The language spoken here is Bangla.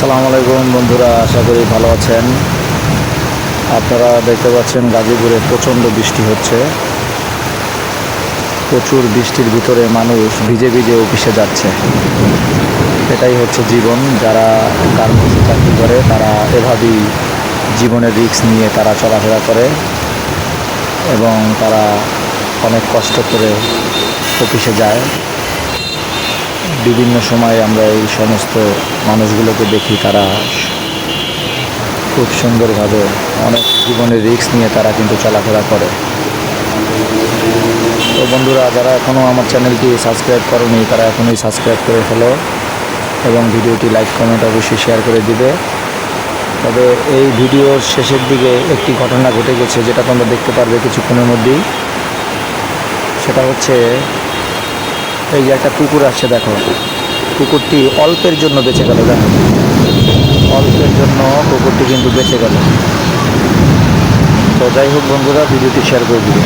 আসসালামু আলাইকুম বন্ধুরা, আশা করি ভালো আছেন। আপনারা দেখতে পাচ্ছেন গাজীপুরে প্রচণ্ড বৃষ্টি হচ্ছে। প্রচুর বৃষ্টির ভিতরে মানুষ ভিজে ভিজে অফিসে যাচ্ছে। এটাই হচ্ছে জীবন। যারা গার্মেন্টসে চাকরি করে তারা এভাবেই জীবনের রিস্ক নিয়ে তারা চলাফেরা করে এবং তারা অনেক কষ্ট করে অফিসে যায়। বিভিন্ন সময় আমরা এই সমস্ত মানুষগুলোকে দেখি, তারা খুব সুন্দরভাবে অনেক জীবনের রিস্ক নিয়ে তারা কিন্তু চলাফেরা করে। তো বন্ধুরা, যারা এখনও আমার চ্যানেলটি সাবস্ক্রাইব করেনি তারা এখনই সাবস্ক্রাইব করে ফেলো এবং ভিডিওটি লাইক কমেন্ট অবশ্যই শেয়ার করে দিবে। তবে এই ভিডিওর শেষের দিকে একটি ঘটনা ঘটে গেছে, যেটা তোমরা দেখতে পারবে কিছুক্ষণের মধ্যেই। সেটা হচ্ছে এই যে একটা কুকুর আসছে, দেখো কুকুরটি অল্পের জন্য বেঁচে গেল। দেখো অল্পের জন্য কুকুরটি কিন্তু বেঁচে গেল। তো যাই হোক বন্ধুরা, ভিডিওটি শেয়ার করে দিবে।